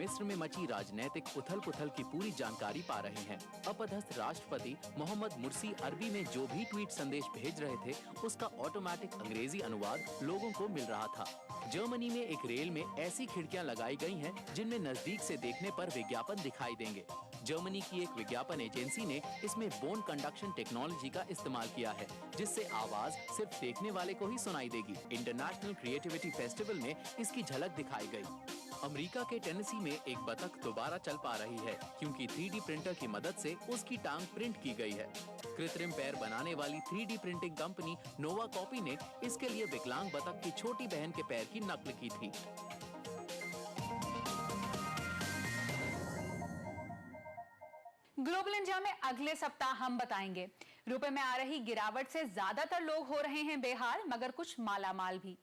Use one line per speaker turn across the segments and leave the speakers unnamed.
मिस्र में मची राजनीतिक उथल पुथल की पूरी जानकारी पा रहे हैं। अपदस्थ राष्ट्रपति मोहम्मद मुर्सी अरबी में जो भी ट्वीट संदेश भेज रहे थे, उसका ऑटोमेटिक अंग्रेजी अनुवाद लोगों को मिल रहा था। जर्मनी में एक रेल में ऐसी खिड़कियां लगाई गई हैं जिनमें नजदीक से देखने पर विज्ञापन दिखाई देंगे। जर्मनी की एक विज्ञापन एजेंसी ने इसमें बोन कंडक्शन टेक्नोलॉजी का इस्तेमाल किया है, जिससे आवाज सिर्फ देखने वाले को ही सुनाई देगी। इंटरनेशनल क्रिएटिविटी फेस्टिवल में इसकी झलक दिखाई गई। अमेरिका के टेनेसी में एक बतख दोबारा चल पा रही है, क्योंकि 3D प्रिंटर की मदद से उसकी टांग प्रिंट की गई है। कृत्रिम पैर बनाने वाली 3D प्रिंटिंग कंपनी नोवा कॉपी ने इसके लिए विकलांग बतख की छोटी बहन के पैर की नकल की थी।
ग्लोबल इंडिया में अगले सप्ताह हम बताएंगे, रुपए में आ रही गिरावट से ज्यादातर लोग हो रहे हैं बेहाल, मगर कुछ मालामाल भी।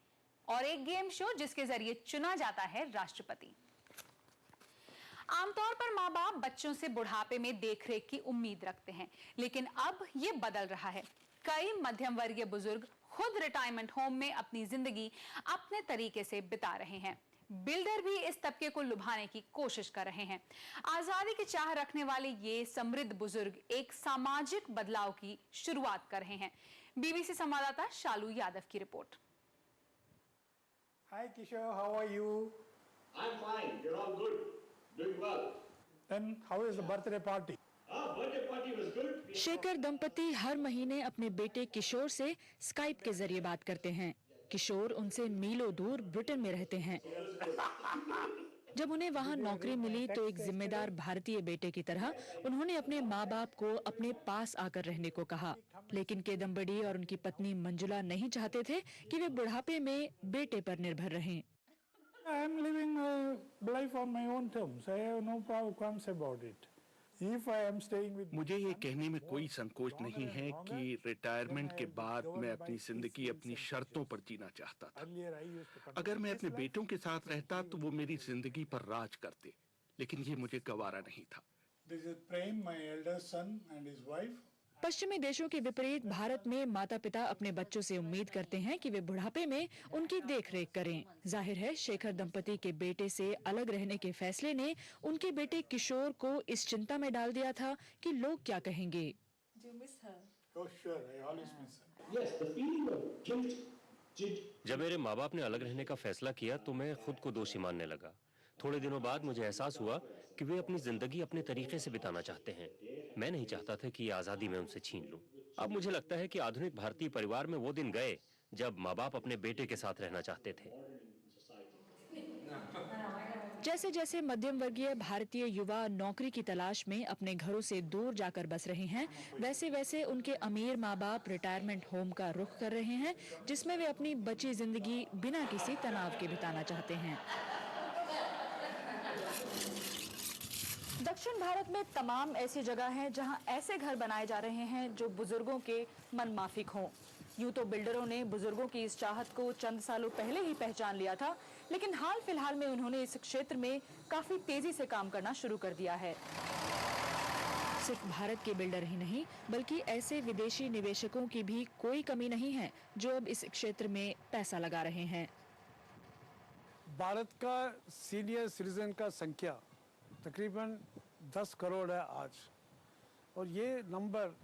और एक गेम शो जिसके जरिए चुना जाता है राष्ट्रपति। आमतौर पर माँ बाप बच्चों से बुढ़ापे में देखरेख की उम्मीद रखते हैं, लेकिन अब ये बदल रहा है। कई मध्यम वर्गीय बुजुर्ग खुद रिटायरमेंट होम में अपनी जिंदगी अपने तरीके से बिता रहे हैं। बिल्डर भी इस तबके को लुभाने की कोशिश कर रहे हैं। आजादी की चाह रखने वाले ये समृद्ध बुजुर्ग एक सामाजिक बदलाव की शुरुआत कर रहे हैं। बीबीसी संवाददाता शालू यादव की report.
Hi Kishore, how are you?
I'm fine. You're all good. Doing well.
Then how is the birthday party?
Birthday party was good.
Shekhar दंपति हर महीने अपने बेटे किशोर से स्काइप के जरिए बात करते हैं। किशोर उनसे मीलों दूर ब्रिटेन में रहते हैं। जब उन्हें वहां नौकरी मिली तो एक जिम्मेदार भारतीय बेटे की तरह उन्होंने अपने माँ बाप को अपने पास आकर रहने को कहा। लेकिन केदम्बडी और उनकी पत्नी मंजुला नहीं चाहते थे कि वे बुढ़ापे में बेटे पर निर्भर रहें।
I am living a life on my own terms. I have no qualms about it. If I am staying with
मुझे ये कहने में कोई संकोच नहीं है कि रिटायरमेंट के बाद मैं अपनी जिंदगी अपनी शर्तों पर जीना चाहता था। अगर मैं अपने बेटों के साथ रहता तो वो मेरी जिंदगी पर राज करते, लेकिन ये मुझे गवारा नहीं था।
This is Prem, my elder son and his wife.
पश्चिमी देशों के विपरीत भारत में माता पिता अपने बच्चों से उम्मीद करते हैं कि वे बुढ़ापे में उनकी देखरेख करें। जाहिर है शेखर दंपति के बेटे से अलग रहने के फैसले ने उनके बेटे किशोर को इस चिंता में डाल दिया था कि लोग क्या कहेंगे।
Oh sure, I always miss her.
Yes, the feeling of guilt.
जब मेरे माँ बाप ने अलग रहने का फैसला किया तो मैं खुद को दोषी मानने लगा। थोड़े दिनों बाद मुझे एहसास हुआ कि वे अपनी जिंदगी अपने तरीके से बिताना चाहते हैं। मैं नहीं चाहता था कि ये आजादी मैं उनसे छीन लूं। अब मुझे लगता है कि आधुनिक भारतीय परिवार में वो दिन गए जब माँ बाप अपने बेटे के साथ रहना चाहते थे।
जैसे जैसे मध्यम वर्गीय भारतीय युवा नौकरी की तलाश में अपने घरों से दूर जाकर बस रहे हैं, वैसे वैसे उनके अमीर माँ बाप रिटायरमेंट होम का रुख कर रहे हैं, जिसमें वे अपनी बची जिंदगी बिना किसी तनाव के बिताना चाहते हैं। दक्षिण भारत में तमाम ऐसी जगह हैं जहां ऐसे घर बनाए जा रहे हैं जो बुजुर्गों के मन माफिक हों। यूं तो बिल्डरों ने बुजुर्गों की इस चाहत को चंद सालों पहले ही पहचान लिया था, लेकिन हाल फिलहाल में उन्होंने इस क्षेत्र में काफी तेजी से काम करना शुरू कर दिया है। सिर्फ भारत के बिल्डर ही नहीं, बल्कि ऐसे विदेशी निवेशकों की भी कोई कमी नहीं है जो अब इस क्षेत्र में पैसा लगा रहे हैं।
भारत का सीनियर सिटीजन का संख्या तकरीबन 10 करोड़ है आज, और ये नंबर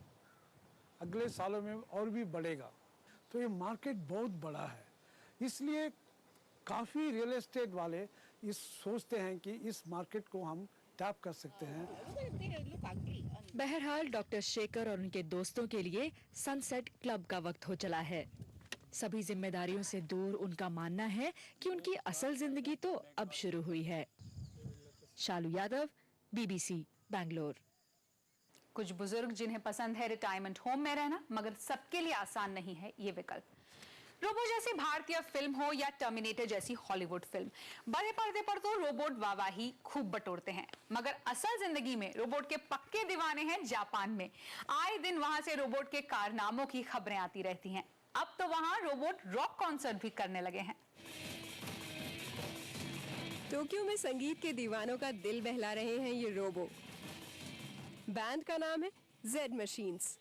अगले सालों में और भी बढ़ेगा। तो ये मार्केट बहुत बड़ा है, इसलिए काफ़ी रियल एस्टेट वाले इस सोचते हैं कि इस मार्केट को हम टैप कर सकते हैं।
बहरहाल डॉक्टर शेखर और उनके दोस्तों के लिए सनसेट क्लब का वक्त हो चला है। सभी जिम्मेदारियों से दूर उनका मानना है कि उनकी असल जिंदगी तो अब शुरू हुई है। शालू यादव, बीबीसी, बैंगलोर।
कुछ बुजुर्ग जिन्हें पसंद है रिटायरमेंट होम में रहना, मगर सबके लिए आसान नहीं है ये विकल्प। रोबो जैसी भारतीय फिल्म हो या टर्मिनेटर जैसी हॉलीवुड फिल्म, बड़े पर्दे पर तो रोबोट वाहवाही खूब बटोरते हैं, मगर असल जिंदगी में रोबोट के पक्के दीवाने हैं जापान में। आए दिन वहां से रोबोट के कारनामों की खबरें आती रहती हैं। अब तो वहां रोबोट रॉक कॉन्सर्ट भी करने लगे हैं।
टोक्यो में संगीत के दीवानों का दिल बहला रहे हैं ये रोबो। बैंड का नाम है जेड मशीन्स।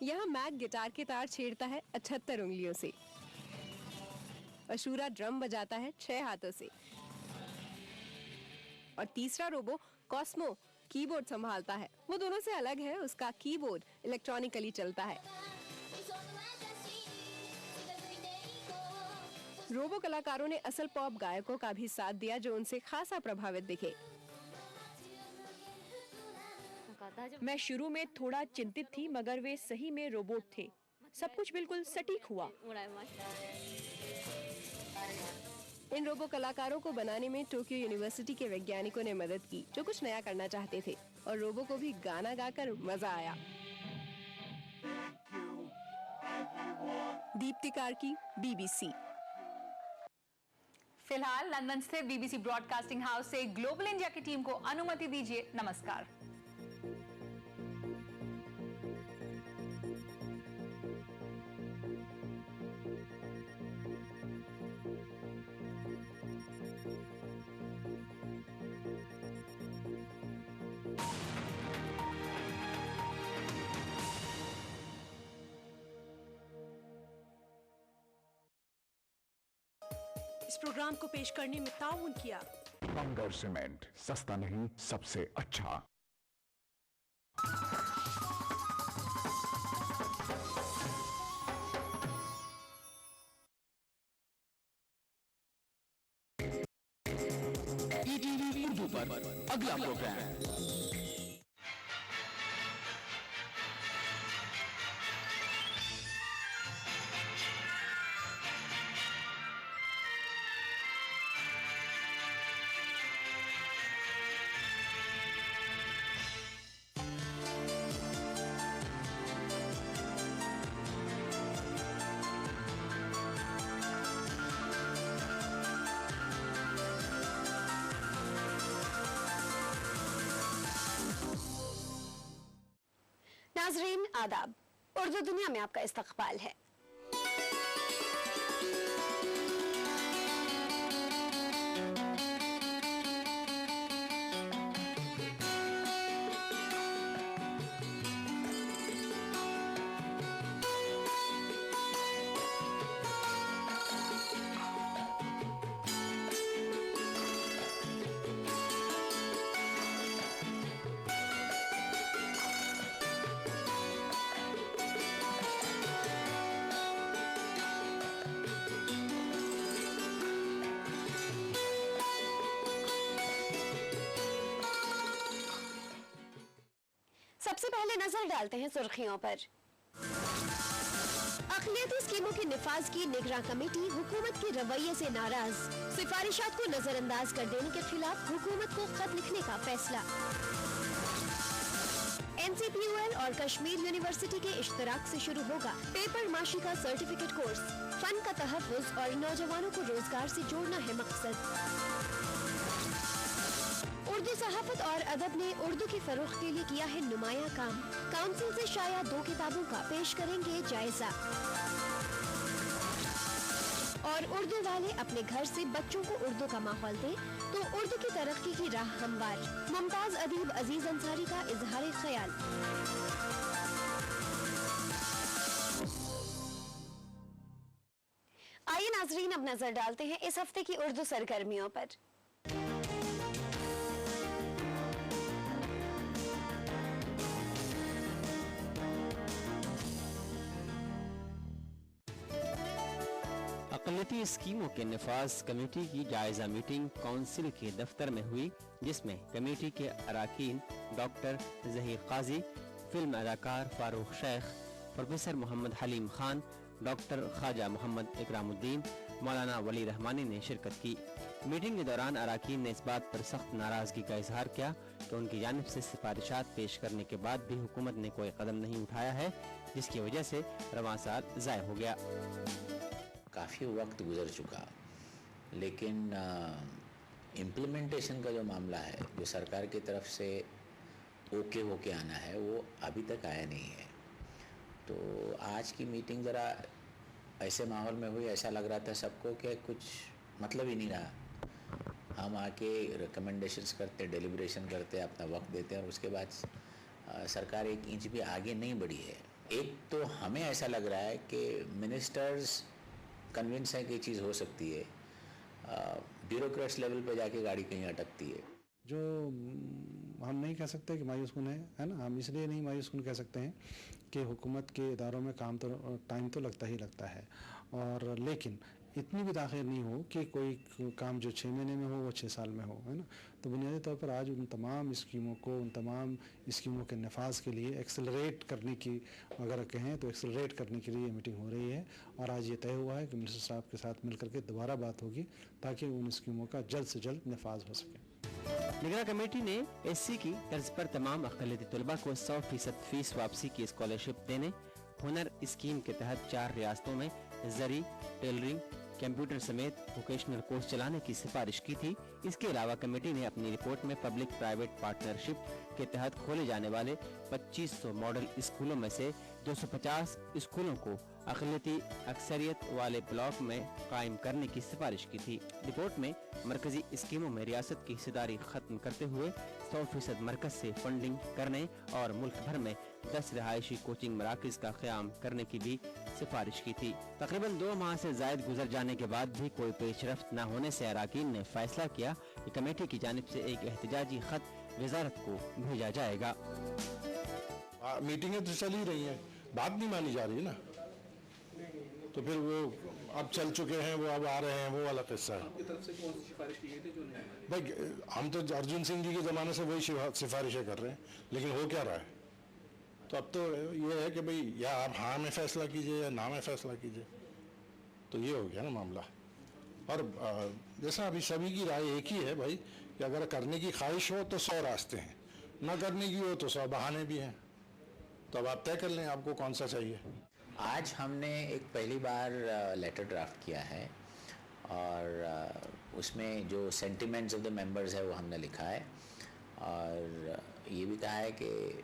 यहाँ मैक गिटार के तार छेड़ता है 78 उंगलियों से। अशूरा ड्रम बजाता है 6 हाथों से। और तीसरा रोबो कॉस्मो कीबोर्ड संभालता है। वो दोनों से अलग है, उसका कीबोर्ड इलेक्ट्रॉनिकली चलता है। रोबो कलाकारों ने असल पॉप गायकों का भी साथ दिया जो उनसे खासा प्रभावित दिखे।
मैं शुरू में थोड़ा चिंतित थी, मगर वे सही में रोबोट थे। सब कुछ बिल्कुल सटीक हुआ।
इन रोबो कलाकारों को बनाने में टोक्यो यूनिवर्सिटी के वैज्ञानिकों ने मदद की जो कुछ नया करना चाहते थे, और रोबो को भी गाना गाकर मजा आया। दीप्ति कार्की, BBC।
फिलहाल लंदन स्थित BBC ब्रॉडकास्टिंग हाउस से ग्लोबल इंडिया की टीम को अनुमति दीजिए। नमस्कार।
इस प्रोग्राम को पेश करने में ताउन किया
बंगर सीमेंट, सस्ता नहीं सबसे अच्छा।
ETV उर्दू पर अगला प्रोग्राम।
नाज़रीन आदाब, उर्दू दुनिया में आपका इस्तकबाल है। सबसे पहले नजर डालते हैं सुर्खियों पर। अक़लियती स्कीमों के निफाज की निगरां कमेटी हुकूमत के रवैये से नाराज, सिफारिशात को नजरअंदाज कर देने के खिलाफ हुकूमत को खत लिखने का फैसला। NCPUL और कश्मीर यूनिवर्सिटी के इश्तराक से शुरू होगा पेपर माशी का सर्टिफिकेट कोर्स। फन का तहफ़्फ़ुज़ और नौजवानों को रोजगार से जोड़ना है मकसद। उर्दू सहाफत और अदब ने उर्दू के फरोग के लिए किया है नुमाया काम। काउंसिल से शाया 2 किताबों का पेश करेंगे जायजा। और उर्दू वाले अपने घर से बच्चों को उर्दू का माहौल दें तो उर्दू की तरक्की की राह हमवार। मुमताज अदीब अजीज अंसारी का इजहार ख्याल। आइए नाजरीन, अब नजर डालते हैं इस हफ्ते की उर्दू सरगर्मियों पर।
अक़लियती स्कीमों के निफाज कमेटी की जायजा मीटिंग काउंसिल के दफ्तर में हुई, जिसमें कमेटी के अरकान डॉक्टर ज़हीर काजी, फिल्म अदाकार फारूक शेख, प्रोफेसर मोहम्मद हलीम खान, डॉक्टर ख्वाजा मोहम्मद इकरामुद्दीन, मौलाना वली रहमानी ने शिरकत की। मीटिंग के दौरान अरकान ने इस बात पर सख्त नाराज़गी का इजहार किया कि उनकी जानिब से सिफारिशात पेश करने के बाद भी हुकूमत ने कोई कदम नहीं उठाया है, जिसकी वजह से रवां साल ज़ाय हो गया।
काफ़ी वक्त गुजर चुका, लेकिन इम्प्लीमेंटेशन का जो मामला है, जो सरकार की तरफ से ओके होके आना है, वो अभी तक आया नहीं है। तो आज की मीटिंग ज़रा ऐसे माहौल में हुई, ऐसा लग रहा था सबको कि कुछ मतलब ही नहीं रहा। हम आके रिकमेंडेशंस करते, डेलिब्रेशन करते, अपना वक्त देते हैं और उसके बाद सरकार एक इंच भी आगे नहीं बढ़ी है। एक तो हमें ऐसा लग रहा है कि मिनिस्टर्स कन्विंस है कि चीज़ हो सकती है, ब्यूरोक्रेट्स लेवल पे जाके गाड़ी कहीं अटकती है।
जो हम नहीं कह सकते कि मायूस कुन है ना, हम इसलिए नहीं मायूस कुन कह सकते हैं कि हुकूमत के इदारों में काम तो टाइम तो लगता ही लगता है, और लेकिन इतनी भी ताख़ीर नहीं हो कि कोई काम जो 6 महीने में हो वो 6 साल में हो, है ना। तो बुनियादी तौर पर आज उन तमाम स्कीमों को, उन तमाम स्कीमों के नफाज के लिए एक्सेलरेट करने की, अगर कहें तो एक्सेलरेट करने के लिए ये मीटिंग हो रही है, और आज ये तय हुआ है कि मिनिस्टर साहब के साथ मिल करके दोबारा बात होगी ताकि उन स्कीमों का जल्द से जल्द नफाज हो सके।
निगरान कमेटी ने एससी की तर्ज पर तमाम अक़लियती तलबा को 100% फीस वापसी की स्कॉलरशिप देने, हुनर स्कीम के तहत 4 रियासतों में जरी, टेलरिंग, कंप्यूटर समेत वोकेशनल कोर्स चलाने की सिफारिश की थी। इसके अलावा कमेटी ने अपनी रिपोर्ट में पब्लिक प्राइवेट पार्टनरशिप के तहत खोले जाने वाले 2500 मॉडल स्कूलों में से 250 स्कूलों को अक़लियती अक्सरियत वाले ब्लॉक में कायम करने की सिफारिश की थी। रिपोर्ट में मरकजी स्कीमों में रियासत की हिस्सेदारी खत्म करते हुए 100% मरकज से फंडिंग करने और मुल्क भर में 10 रिहायशी कोचिंग मराकज का क़याम करने की भी सिफारिश की थी। तकरीबन 2 माह से ज़ायद गुजर जाने के बाद भी कोई पेशरफ्त न होने से अराकीन ने फैसला किया कि कमेटी की जानिब से एक एहतजाजी खत वजारत को भेजा जाएगा।
मीटिंगें तो चल ही रही हैं, बात नहीं मानी जा रही ना, तो फिर वो अब चल चुके हैं, वो अब आ रहे हैं, वो वाला किस्सा है।
आपकी तरफ से कौन सी सिफारिश की गई थी जो नहीं?
भाई हम तो अर्जुन सिंह जी के ज़माने से वही सिफारिशें कर रहे हैं, लेकिन हो क्या रहा है? तो अब तो ये है कि भाई या आप हाँ में फैसला कीजिए या ना में फैसला कीजिए, तो ये हो गया ना मामला। और जैसा अभी सभी की राय एक ही है भाई कि अगर करने की ख्वाहिश हो तो 100 रास्ते हैं, ना करने की हो तो 100 बहाने भी हैं। तो अब आप तय कर लें आपको कौन सा चाहिए।
आज हमने एक पहली बार लेटर ड्राफ्ट किया है, और उसमें जो सेंटिमेंट्स ऑफ द मेंबर्स है वो हमने लिखा है, और ये भी कहा है कि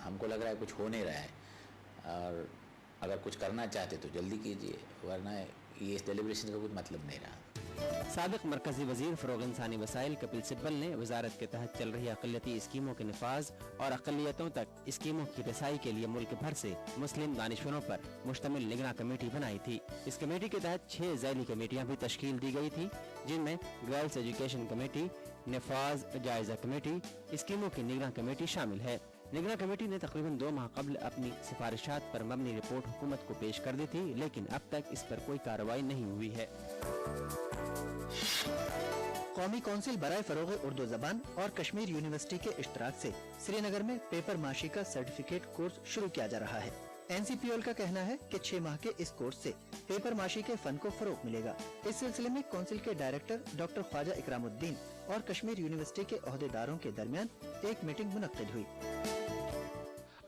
हमको लग रहा है कुछ हो नहीं रहा है, और अगर कुछ करना चाहते तो जल्दी कीजिए, वरना ये इस डेलिब्रेशन का कुछ मतलब नहीं रहा।
साबिक मरकजी वजीर फरोग़ इंसानी वसाइल कपिल सिब्बल ने वजारत के तहत चल रही अक़लियती स्कीमों के नफाज और अक़लियतों तक स्कीमों की रसाई के लिए मुल्क भर से मुस्लिम दानिशवरों पर मुश्तमिल निगरान कमेटी बनाई थी। इस कमेटी के तहत 6 ज़ैली कमेटियाँ भी तश्कील दी गई थी, जिनमें गर्ल्स एजुकेशन कमेटी, नफाज जायजा कमेटी, स्कीमों की निगरान कमेटी शामिल है। निगरान कमेटी ने तकरीबन 2 माह कबल अपनी सिफारिशात पर मबनी रिपोर्ट हुकूमत को पेश कर दी थी, लेकिन अब तक इस पर कोई कार्रवाई नहीं हुई है।
कौमी कौंसिल बराए फ़रोग़ उर्दू ज़बान और कश्मीर यूनिवर्सिटी के इश्तराक से श्रीनगर में पेपर माशी का सर्टिफिकेट कोर्स शुरू किया जा रहा है। NCPOL का कहना है कि 6 माह के इस कोर्स से पेपर माशी के फन को फरोग मिलेगा। इस सिलसिले में कौंसिल के डायरेक्टर डॉक्टर ख्वाजा इकरामुद्दीन और कश्मीर यूनिवर्सिटी के ओहदेदारों के दरमियान एक मीटिंग मुनक्किद हुई।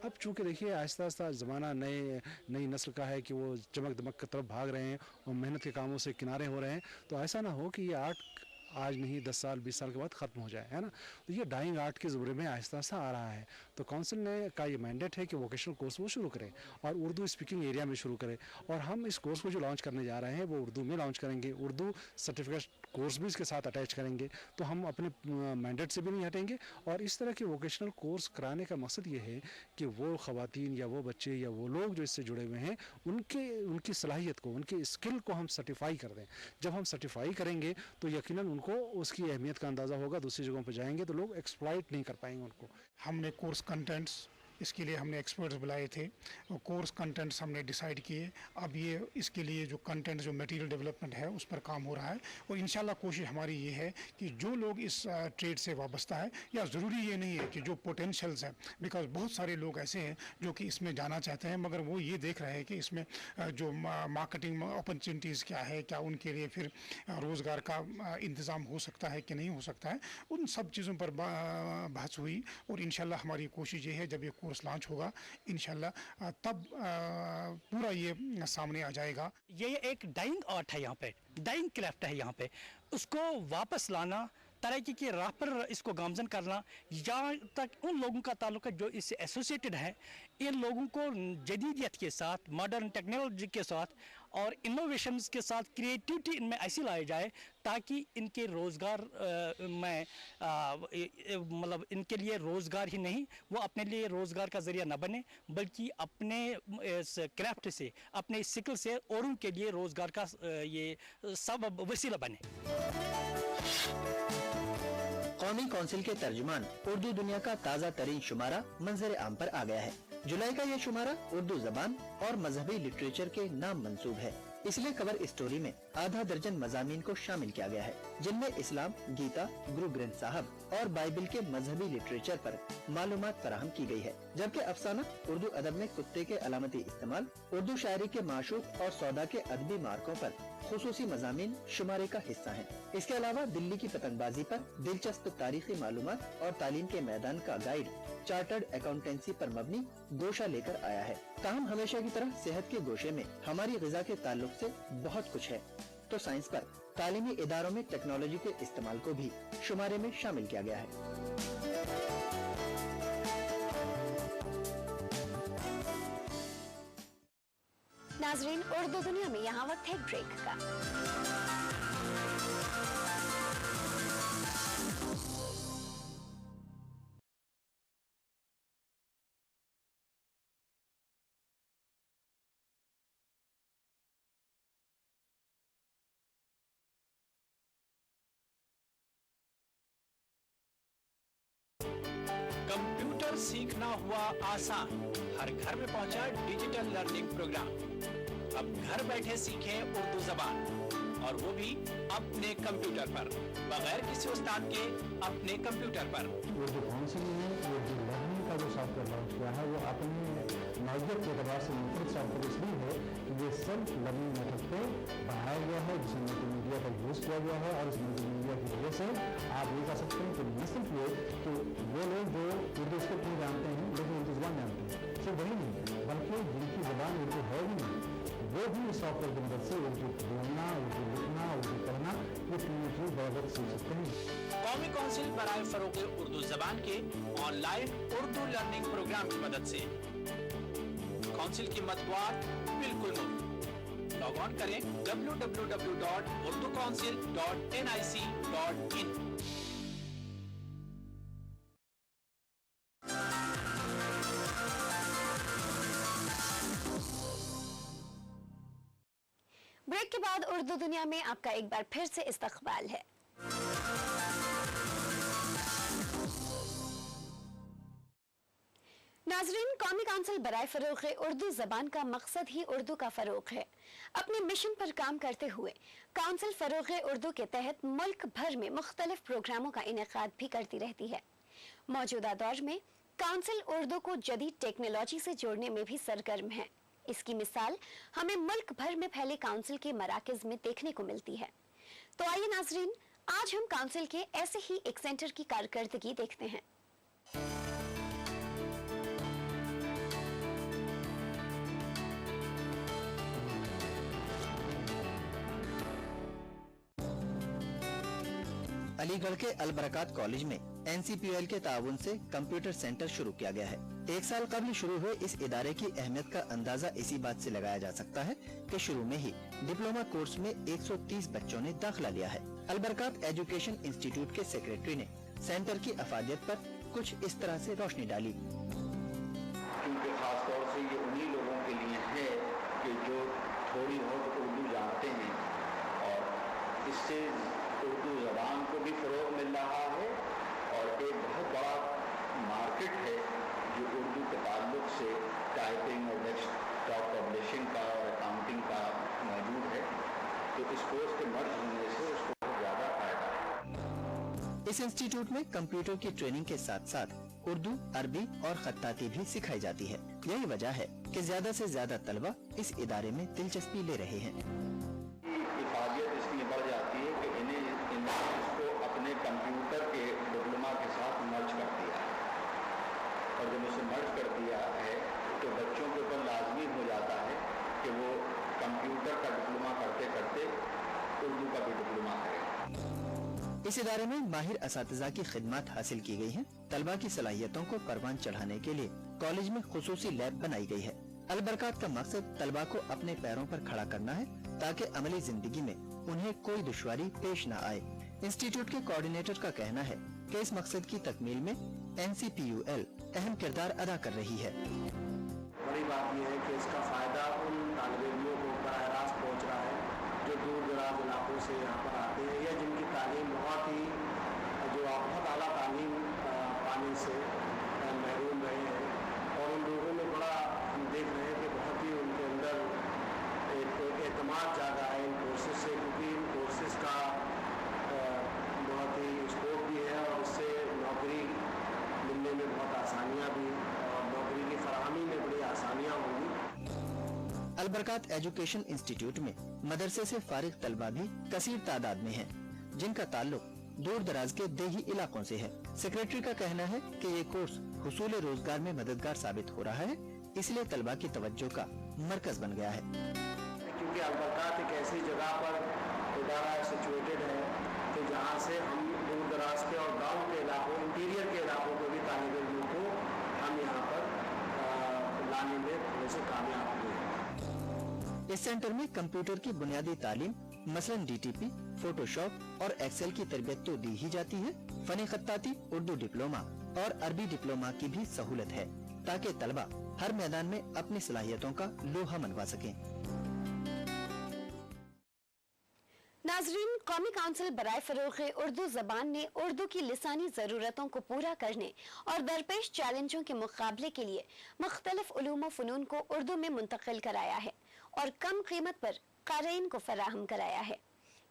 अब चूँकि देखिए आहिस्ता आहिस्ता ज़माना नई नस्ल का है कि वो चमक दमक की तरफ भाग रहे हैं और मेहनत के कामों से किनारे हो रहे हैं, तो ऐसा ना हो कि ये आर्ट आज नहीं 10 साल 20 साल के बाद ख़त्म हो जाए, है ना। तो ये डाइंग आर्ट के ज़ुमरे में आहिस्ता आहिस्ता आ रहा है। तो काउंसिल ने का ये मैंडेट है कि वोकेशनल कोर्स वो शुरू करें और उर्दू स्पीकिंग एरिया में शुरू करें, और हम इस कोर्स को जो लॉन्च करने जा रहे हैं वो उर्दू में लॉन्च करेंगे। उर्दू सर्टिफिकेट कोर्स भी इसके साथ अटैच करेंगे, तो हम अपने मैंडेट से भी नहीं हटेंगे। और इस तरह के वोकेशनल कोर्स कराने का मकसद ये है कि वो ख़वातीन या वो बच्चे या वो लोग जो इससे जुड़े हुए हैं उनकी सलाहियत को, उनकी स्किल को हम सर्टिफाई कर दें। जब हम सर्टिफाई करेंगे तो यकीनन उनको उसकी अहमियत का अंदाज़ा होगा। दूसरी जगहों पर जाएंगे तो लोग एक्सप्लॉइट नहीं कर पाएंगे उनको।
हमने कोर्स कंटेंट्स, इसके लिए हमने एक्सपर्ट्स बुलाए थे, वो कोर्स कंटेंट्स हमने डिसाइड किए। अब ये इसके लिए जो कंटेंट जो मटेरियल डेवलपमेंट है उस पर काम हो रहा है, और इंशाल्लाह कोशिश हमारी ये है कि जो लोग इस ट्रेड से वाबस्ता है, या ज़रूरी ये नहीं है कि जो पोटेंशियल्स हैं, बिकॉज बहुत सारे लोग ऐसे हैं जो कि इसमें जाना चाहते हैं मगर वो ये देख रहे हैं कि इसमें जो मार्केटिंग अपॉर्चुनिटीज़ क्या है, क्या उनके लिए फिर रोज़गार का इंतज़ाम हो सकता है कि नहीं हो सकता है, उन सब चीज़ों पर बहस हुई। और इंशाल्लाह हमारी कोशिश ये है जब ये कोर्स लॉन्च होगा इंशाल्लाह तब पूरा ये सामने आ जाएगा।
ये एक डाइंग आर्ट है, यहाँ पे डाइंग क्राफ्ट है, यहाँ पे उसको वापस लाना, तरक्की की राह पर इसको गामजन करना, यहाँ तक उन लोगों का ताल्लुक है जो इससे एसोसिएटेड है। इन लोगों को जदीदियत के साथ, मॉडर्न टेक्नोलॉजी के साथ और इनोवेशंस के साथ क्रिएटिविटी इनमें ऐसी लाई जाए ताकि इनके रोज़गार में मतलब इनके लिए रोज़गार ही नहीं, वो अपने लिए रोज़गार का ज़रिया न बने, बल्कि अपने इस क्राफ्ट से, अपने स्किल से औरों के लिए रोज़गार का ये सब वसीला बने।
कौमी कौंसिल के तर्जुमान उर्दू दुनिया का ताज़ा तरीन शुमारा मंजर आम पर आ गया है। जुलाई का यह शुमारा उर्दू जबान और मजहबी लिटरेचर के नाम मंसूब है, इसलिए कवर स्टोरी में आधा दर्जन मजामीन को शामिल किया गया है, जिनमें इस्लाम, गीता, गुरु ग्रंथ साहब और बाइबल के मजहबी लिटरेचर पर मालूमात फराहम की गई है। जबकि अफसाना उर्दू अदब में कुत्ते के अलामती इस्तेमाल, उर्दू शायरी के माशूक और सौदा के अदबी मार्कों पर खुसूसी मजामीन शुमारे का हिस्सा हैं। इसके अलावा दिल्ली की पतंगबाजी पर दिलचस्प तारीखी मालूमात और तालीम के मैदान का गाइड चार्टर्ड अकाउंटेंसी पर मबनी गोशा लेकर आया है। ताहम हमेशा की तरह सेहत के गोशे में हमारी ग़िज़ा के ताल्लुक से बहुत कुछ है, तो साइंस पर तालीमी इदारों में टेक्नोलॉजी के इस्तेमाल को भी शुमारे में शामिल किया गया है।
नाजरीन, उर्दू दुनिया में यहाँ वक्त है ब्रेक का।
कंप्यूटर सीखना हुआ आसान, हर घर में पहुंचा डिजिटल लर्निंग प्रोग्राम। अब घर बैठे सीखें उर्दू जबान, और वो भी अपने कंप्यूटर पर, बगैर किसी उस्ताद के अपने कंप्यूटर पर।
उर्दू कौंसिल ने उर्दू लर्निंग का जो सॉफ्टवेयर लॉन्च किया है वो अपने नौयत के एतबार से मुख्तलिफ सॉफ्टवेयर इसलिए है कि ये सेल्फ लर्निंग मेथड पे बढ़ाया गया है, जिसमें मल्टीमीडिया का यूज़ किया गया है। और इस मल्टीमीडिया की वजह से आप ये कह सकते हैं कि न सिर्फ ये कि वो लोग जो उर्दू स्क्रिप्ट नहीं जानते हैं लेकिन उर्दू ज़बान जानते हैं, सिर्फ वही नहीं बल्कि जिनकी ज़बान उर्दू है भी नहीं, वो भी इस सॉफ्टवेयर की मदद से उर्दू बोलना, उर्दू लिखना, उर्दू पढ़ना, ये तीनों चीज़ बराबर सीख सकते हैं।
कौमी कौंसिल बराए फरोग़ उर्दू जबान के ऑनलाइन उर्दू लर्निंग प्रोग्राम की मदद से कौंसिल की मतबूआत बिल्कुल मुफ्त। लॉग ऑन करें www.urducouncil.nic.in।
ब्रेक के बाद उर्दू दुनिया में आपका एक बार फिर से इस्तकबाल है। नाजरीन, कौमी कौंसिल बराए फरोग़ उर्दू ज़बान का मकसद ही उर्दू का फ़रोग़ है। अपने मिशन पर काम करते हुए कौंसिल फ़रोग़ उर्दू के तहत मुल्क भर में मुख्तलिफ प्रोग्रामों का इनेकाद भी करती रहती है। मौजूदा दौर में कौंसिल उर्दू को जदीद टेक्नोलॉजी से जोड़ने में भी सरगर्म है। इसकी मिसाल हमें मुल्क भर में फैले काउंसिल के मराकज़ में देखने को मिलती है। तो आइए नाजरीन, आज हम काउंसिल के ऐसे ही एक सेंटर की कारकर्दगी देखते हैं।
अलीगढ़ के अलबरकात कॉलेज में NCPL के ताउन से कंप्यूटर सेंटर शुरू किया गया है। एक साल कबल शुरू हुए इस इदारे की अहमियत का अंदाजा इसी बात से लगाया जा सकता है कि शुरू में ही डिप्लोमा कोर्स में 130 बच्चों ने दाखिला लिया है। अलबरकात एजुकेशन इंस्टीट्यूट के सेक्रेटरी ने सेंटर की अफादियत पर कुछ इस तरह से रोशनी डाली।
क्योंकि खास तौर से ये उन्हीं लोगों के लिए है कि जो थोड़ी बहुत उर्दू जानते हैं, और इससे उर्दू ज़बान को भी फ़रोग़ मिल रहा है और एक बहुत बड़ा मार्केट है जो उर्दू के ताल्लुक से टाइपिंग और डेस्कटॉप पब्लिशिंग का और अकाउंटिंग का मौजूद है। तो इस कोर्स के मर्ज होने से उसको बहुत ज़्यादा फायदा है।
इस इंस्टीट्यूट में कंप्यूटर की ट्रेनिंग के साथ साथ उर्दू, अरबी और खत्ताती भी सिखाई जाती है। यही वजह है कि ज्यादा से ज्यादा तलबा इस इदारे में दिलचस्पी ले रहे हैं।
इफादियत इसलिए बढ़ जाती है कि इन्हें इसको अपने कंप्यूटर के डिप्लोमा के साथ मर्ज कर दिया है, और जब उसे मर्ज कर दिया है तो बच्चों के ऊपर लाजमी हो जाता है कि वो कंप्यूटर का डिप्लोमा करते करते उर्दू का भी डिप्लोमा करें।
इस इदारे में माहिर असातिज़ा की खिदमत हासिल की गई है। तलबा की सलाहियतों को परवान चढ़ाने के लिए कॉलेज में खुसूसी लैब बनाई गई है। अलबरकात का मकसद तलबा को अपने पैरों पर खड़ा करना है ताकि अमली जिंदगी में उन्हें कोई दुश्वारी पेश न आए। इंस्टीट्यूट के कोऑर्डिनेटर का कहना है कि इस मकसद की तकमील में NCPUL अहम किरदार अदा कर रही है।
बड़ी बात यह है कि इसका फायदा उन तालिब इल्मों को बराह रास्त पहुँच रहा है जो दूर दराज इलाकों से यहाँ पर आते हैं या जिनकी तालीम बहुत आला
अलबरकात एजुकेशन इंस्टीट्यूट में मदरसे से फारिग तलबा भी कसीर तादाद में हैं, जिनका ताल्लुक दूर दराज के देही इलाकों से है। सेक्रेटरी का कहना है कि ये कोर्स हुसूल रोजगार में मददगार साबित हो रहा है, इसलिए तलबा की तवज्जो का मरकज बन गया है।
क्योंकि अलबरकात एक ऐसी जगह पर इदारा सिचुएटेड है कि जहाँ से हम दूर दराज के और गाँव के इलाकों, इंटीरियर के इलाकों के भी तालिब इल्मों को हम यहाँ पर लाने में थोड़े से कामयाब हुए।
इस सेंटर में कंप्यूटर की बुनियादी तालीम मसलन DTP, फोटोशॉप और एक्सेल की तरबियत तो दी ही जाती है, फनी खत्ताती, उर्दू डिप्लोमा और अरबी डिप्लोमा की भी सहूलत है ताकि तलबा हर मैदान में अपनी सलाहियतों का लोहा मनवा सकें।
नाजरीन, कौमी काउंसिल बराए फरोग़ उर्दू ज़बान ने उर्दू की लिसानी ज़रूरतों को पूरा करने और दरपेश चैलेंजों के मुकाबले के लिए मुख्तलिफ उलूम व फ़नून को उर्दू में मुंतकिल कराया है और कम कीमत पर क़ारीन को फराहम कराया है।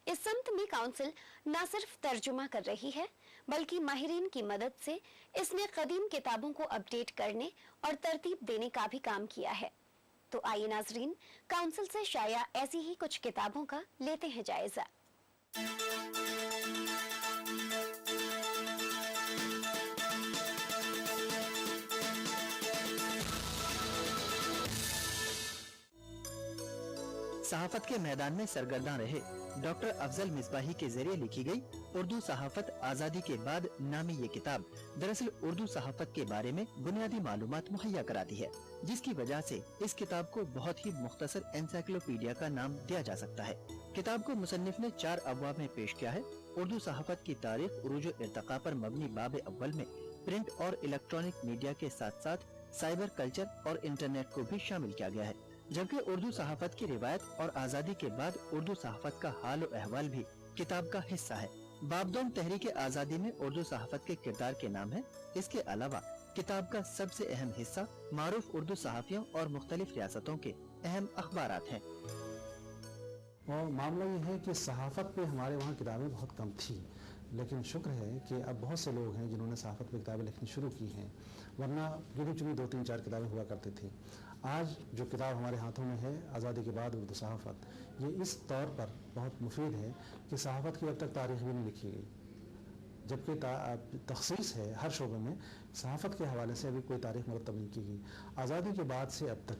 इस समत में काउंसिल न सिर्फ तर्जुमा कर रही है बल्कि माहिरीन की मदद से इसमें कदीम किताबों को अपडेट करने और तरतीब देने का भी काम किया है। तो आइए नाजरीन, काउंसिल से शाया ऐसी ही कुछ किताबों का लेते हैं जायजा।
सहाफत के मैदान में सरगर्दां रहे डॉक्टर अफजल मिसबाही के जरिए लिखी गई उर्दू सहाफत आज़ादी के बाद नामी ये किताब दरअसल उर्दू सहाफत के बारे में बुनियादी मालूमात मुहैया कराती है, जिसकी वजह से इस किताब को बहुत ही मुख्तसर एनसाइक्लोपीडिया का नाम दिया जा सकता है। किताब को मुसन्निफ ने 4 अबवाब में पेश किया है। उर्दू सहाफत की तारीख, उरूज व इर्तिका पर मबनी बाब अव्वल में प्रिंट और इलेक्ट्रॉनिक मीडिया के साथ साथ साइबर कल्चर और इंटरनेट को भी शामिल किया गया है, जबकि उर्दू सहाफत की रिवायत और आज़ादी के बाद उर्दू सहाफत का हाल और अहवाल भी किताब का हिस्सा है। बाबदोम तहरीक आज़ादी में उर्दू सहाफत के किरदार के नाम है। इसके अलावा किताब का सबसे अहम हिस्सा मारूफ उर्दू सहाफियों और मुख्तलिफ रियासतों के अहम अखबारात हैं।
और मामला ये है कि सहाफत पे हमारे वहाँ किताबें बहुत कम थी, लेकिन शुक्र है कि अब बहुत से लोग हैं जिन्होंने सहाफत पे किताबें लिखनी शुरू की हैं, वरना गिनी चुनी 2-3-4 किताबें हुआ करती थी। आज जो किताब हमारे हाथों में है, आज़ादी के बाद उर्दू सहाफत, ये इस तौर पर बहुत मुफीद है कि सहाफत की अब तक तारीख़ भी नहीं लिखी गई, जबकि तखसीस है हर शोबे में, सहाफत के हवाले से अभी कोई तारीख़ मुरतब नहीं की गई। आज़ादी के बाद से अब तक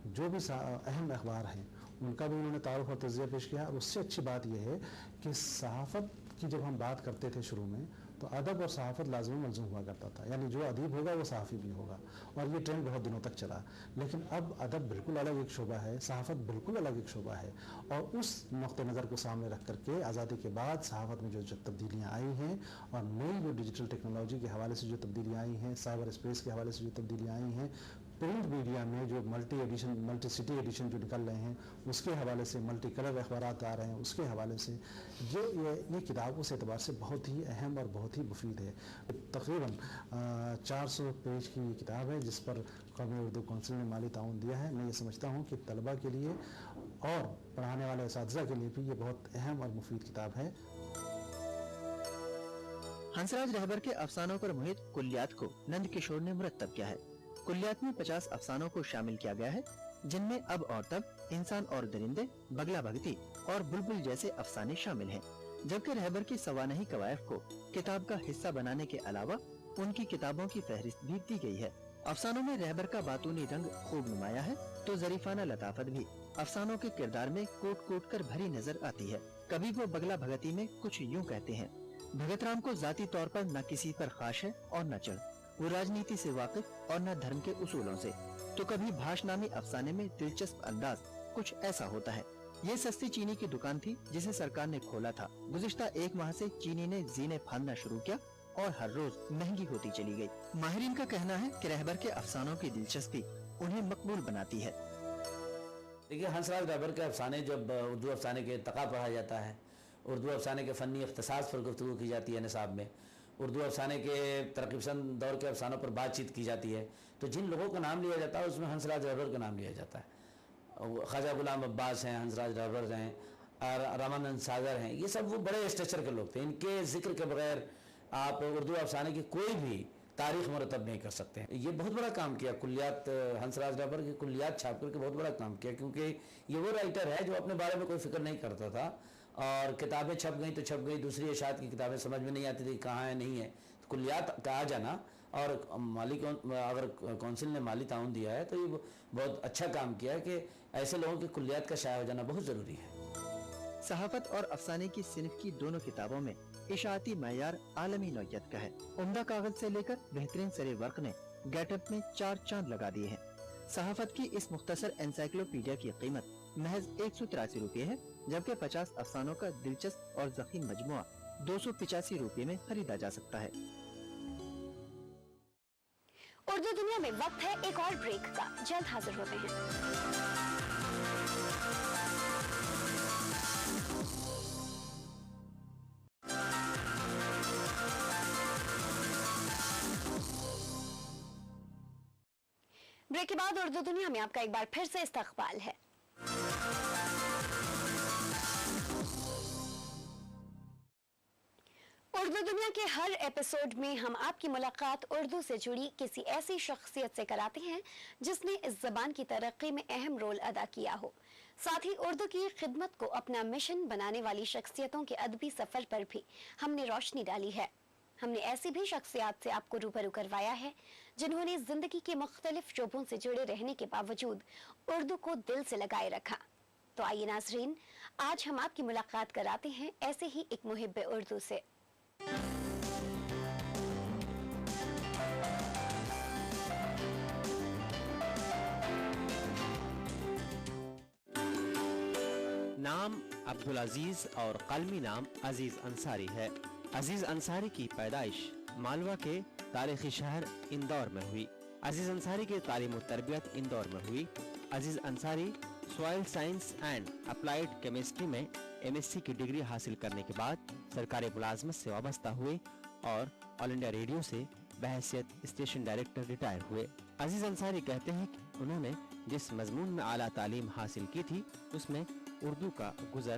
जो भी अहम अखबार हैं उनका भी उन्होंने तारुफ और तज़किया पेश किया। और उससे अच्छी बात यह है कि सहाफत की जब हम बात करते थे शुरू में, तो अदब और सहाफत लाज़मी मलज़ूम हुआ करता था, यानी जो अदीब होगा वो सहाफ़ी भी होगा, और ये ट्रेंड बहुत दिनों तक चला। लेकिन अब अदब बिल्कुल अलग एक शोबा है, सहाफत बिल्कुल अलग एक शोबा है, और उस नुक़्ते नज़र को सामने रख करके आज़ादी के बाद सहाफत में जो तब्दीलियाँ आई हैं और नई जो डिजिटल टेक्नोलॉजी के हवाले से जो तब्दीलियाँ आई हैं, साइबर स्पेस के हवाले से जो तब्दीलियाँ आई हैं, प्रिंट मीडिया में जो मल्टी सिटी एडिशन जो निकल रहे हैं उसके हवाले से, मल्टी कलर अखबारात आ रहे हैं उसके हवाले से, जो ये किताब उस एतबार से बहुत ही अहम और बहुत ही मुफीद है। तकरीबन 400 पेज की ये किताब है जिस पर कौमी उर्दू काउंसिल ने माली ताउन दिया है। मैं ये समझता हूँ कि तलबा के लिए और पढ़ाने वाले असातिज़ा के लिए भी ये बहुत अहम और मुफीद किताब है।
हंसराज रहबर के अफसानों पर मुहित कुल्लियात को नंद किशोर ने मुरत्तब किया है। कुल्लियात में 50 अफसानों को शामिल किया गया है, जिनमें अब और तब, इंसान और दरिंदे, बगला भगती और बुलबुल जैसे अफसाने शामिल हैं। जबकि रहबर की सवानही कवायफ को किताब का हिस्सा बनाने के अलावा उनकी किताबों की फहरिस्त भी दी गई है। अफसानों में रहबर का बातूनी रंग खूब नुमाया है, तो जरीफाना लताफत भी अफसानों के किरदार में कोट कोट कर भरी नजर आती है। कभी वो बगला भगती में कुछ यूं कहते हैं, भगत राम को जाती तौर पर न किसी पर खाश है और न चढ़, वो राजनीति से वाकिफ और न धर्म के उसूलों से। तो कभी भाष नामी अफसाने में दिलचस्प अंदाज कुछ ऐसा होता है, ये सस्ती चीनी की दुकान थी जिसे सरकार ने खोला था। गुज़िश्ता 1 माह से चीनी ने जीने फांदना शुरू किया और हर रोज महंगी होती चली गई। माहिरीन का कहना है कि रहबर के अफसानों की दिलचस्पी उन्हें मकबूल बनाती है।
देखिए, हंसराज रहबर के अफसाने, जब उर्दू अफसाने के तका पढ़ा जाता है, उर्दू अफसाने के फ़नी इख्तिसास पर गुफ्तगू की जाती है निसाब में, उर्दू अफसाने के तरक़ीब-पसंद दौर के अफसानों पर बातचीत की जाती है, तो जिन लोगों का नाम लिया जाता है उसमें हंसराज रहबर का नाम लिया जाता है। ख्वाजा गुलाम अब्बास हैं, हंसराज रहबर हैं, और रामानंद सागर हैं, ये सब वो बड़े स्ट्रक्चर के लोग थे। इनके जिक्र के बगैर आप उर्दू अफसाने की कोई भी
تاریخ مرتب نہیں کر سکتے ہیں. یہ بہت بڑا کام کیا کلیات، ہنس راج ڈابر کی کلیات چھاپ کر کے بہت بڑا کام کیا، کیونکہ یہ وہ رائٹر ہے جو اپنے بارے میں کوئی فکر نہیں کرتا تھا، اور کتابیں چھپ گئیں تو چھپ گئی، دوسری اشاعت کی کتابیں سمجھ میں نہیں آتی تھی کہاں ہے نہیں ہے. کلیات کا آ جانا اور اگر کونسل نے مالی تعاون دیا ہے تو یہ بہت اچھا کام کیا ہے کہ ایسے لوگوں کی کلیات کا شائع ہو جانا بہت ضروری ہے.
صحافت اور افسانے کی صنف کی دونوں کتابوں میں اشاعتی معیار عالمی نوعیت کا ہے. عمدہ کاغذ سے لے کر بہترین سرے ورق نے گیٹ اپ میں 4 چاند لگا دیے ہیں. صحافت کی اس مختصر انسائکلوپیڈیا کی قیمت محض 183 روپے ہے، جبکہ 50 افسانوں کا دلچسپ اور ضخیم مجموعہ 285 روپے میں خریدا جا سکتا ہے.
اردو دنیا میں وقت ہے ایک اور بریک کا، جلد حاضر ہوتے ہیں. بریک کے بعد اردو دنیا میں آپ کا ایک بار پھر سے استقبال ہے. اردو دنیا کے ہر ایپیسوڈ میں ہم آپ کی ملاقات اردو سے جڑی کسی ایسی شخصیت سے کراتے ہیں جس نے اس زبان کی ترقی میں اہم رول ادا کیا ہو. ساتھ ہی اردو کی خدمت کو اپنا مشن بنانے والی شخصیتوں کے ادبی سفر پر بھی ہم نے روشنی ڈالی ہے. ہم نے ایسی بھی شخصیات سے آپ کو روبرو کروایا ہے جنہوں نے زندگی کے مختلف شعبوں سے جڑے رہنے کے باوجود اردو کو دل سے لگائے رکھا. تو آئیے ناظرین، آج ہم آپ کی ملاقات کراتے ہیں ایسے ہی ایک محب اردو سے.
نام عبدالعزیز اور قلمی نام عزیز انصاری ہے. عزیز انصاری کی پیدائش مالوہ کے تاریخی شہر اندور میں ہوئی. عزیز انصاری کی تعلیم و تربیت اندور میں ہوئی. Aziz Ansari soil science and applied chemistry میں MSc کی ڈگری حاصل کرنے کے بعد سرکاری ملازمت سے وابستہ ہوئے اور آل انڈیا ریڈیو سے بحیثیت اسٹیشن ڈائریکٹر ریٹائر ہوئے. عزیز انصاری کہتے ہیں کہ انہوں نے جس مضمون میں اعلیٰ تعلیم حاصل کی تھی اس میں اردو کا گزر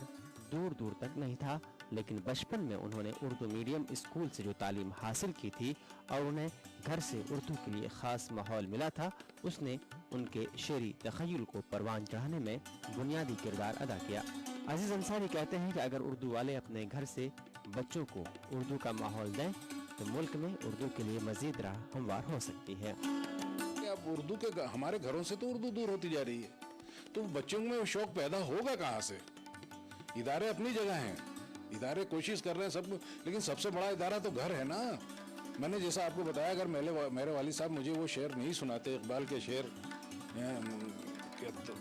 دور دور تک نہیں تھا، لیکن بچپن میں انہوں نے اردو میڈیم اسکول سے جو تعلیم حاصل کی تھی اور انہیں گھر سے اردو کے لیے خاص ماحول ملا تھا، اس نے ان کے شعری تخیل کو پروان چڑھانے میں بنیادی کردار ادا کیا. عزیز انصاری کہتے ہیں کہ اگر اردو والے اپنے گھر سے بچوں کو اردو کا ماحول دیں تو ملک میں اردو کے لیے مزید راہ ہموار ہو سکتی ہے.
اب اردو کے ہمارے گھروں سے تو اردو دور ہوتی جا رہی ہے، تو بچوں میں شوق پیدا ہوگا کہاں سے؟ ادارے اپنی جگہ ہیں، ادارے کوشش کر رہے ہیں سب، لیکن سب سے بڑا ادارہ تو گھر ہے نا. میں نے جیسا آپ کو بتایا، اگر میرے والد صاحب مجھے وہ شعر نہیں سناتے، اقبال کے شعر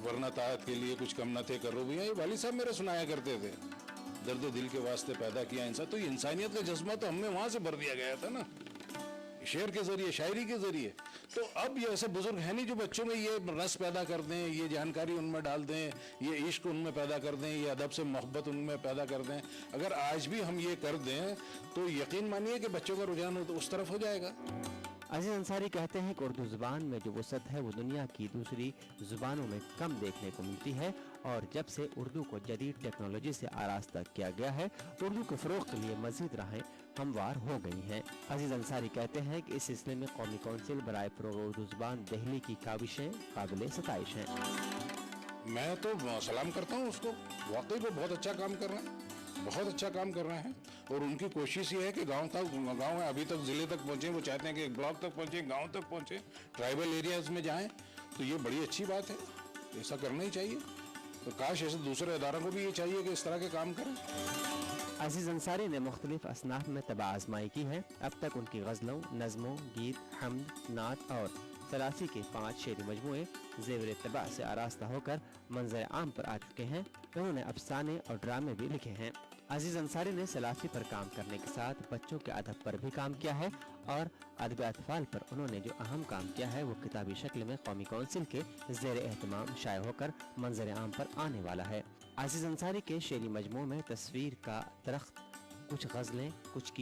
ورنہ طاعت کے لیے کچھ کم نہ تھے کرو بھی، یہ والد صاحب میرے سنایا کرتے تھے. درد دل کے واسطے پیدا کیا انسان، تو یہ انسانیت کا جذبہ تو ہم نے وہاں سے بھر دیا گیا تھا نا، شعر کے ذریعے، شاعری کے ذریعے. تو اب یہ ایسے بزرگ ہیں نہیں جو بچوں میں یہ رس پیدا کر دیں، یہ جانکاری ان میں ڈال دیں، یہ عشق ان میں پیدا کر دیں، یہ ادب سے محبت ان میں پیدا کر دیں. اگر آج بھی ہم یہ کر دیں تو یقین مانیے کہ بچوں کا رجحان اس طرف ہو جائے گا.
عزیز انصاری کہتے ہیں کہ اردو زبان میں جو وسعت ہے وہ دنیا کی دوسری زبانوں میں کم دیکھنے کو ملتی ہے، اور جب سے اردو کو جدید ٹیکنالوجی سے آراستہ کیا گیا ہے، اردو کے فروغ کے لیے مزید راہیں ہموار ہو گئی ہیں. عزیز انصاری کہتے ہیں کہ اس سلسلے میں قومی کونسل برائے فروغ اردو زبان دہلی کی کاوشیں قابل ستائش ہیں.
میں تو سلام کرتا ہوں اس کو، واقعی وہ بہت اچھا کام کر رہے ہیں، بہت اچھا کام کر رہے ہیں. اور ان کی کوشش یہ ہے کہ گاؤں میں ابھی تک ضلع تک پہنچے، وہ چاہتے ہیں کہ بلاک تک پہنچے، گاؤں تک پہنچے، ٹرائبل ایریاز میں جائیں. تو یہ بڑی اچھی بات ہے، ایسا کرنا ہی چاہیے. تو کاش ایسے دوسرے اداروں کو بھی یہ چاہیے کہ اس طرح کے کام کریں.
عزیز انصاری نے مختلف اصناف میں طبع آزمائی کی ہے. اب تک ان کی غزلوں، نظموں، گیت، حمد، نعت اور سلاسی کے 5 شعری مجموعے زیور طبع سے آراستہ ہو کر منظر عام پر آ چکے ہیں. انہوں نے افسانے اور ڈرامے بھی لکھے ہیں. عزیز انصاری نے سلاسی پر کام کرنے کے ساتھ بچوں کے ادب پر بھی کام کیا ہے، اور ادب اطفال پر انہوں نے جو اہم کام کیا ہے وہ کتابی شکل میں قومی کونسل کے زیر اہتمام شائع ہو کر منظر عام پر آنے والا ہے. عزیز انصاری کے شعری مجموعوں میں تصویر کا درخت، کچھ غزلیں، کچھ کی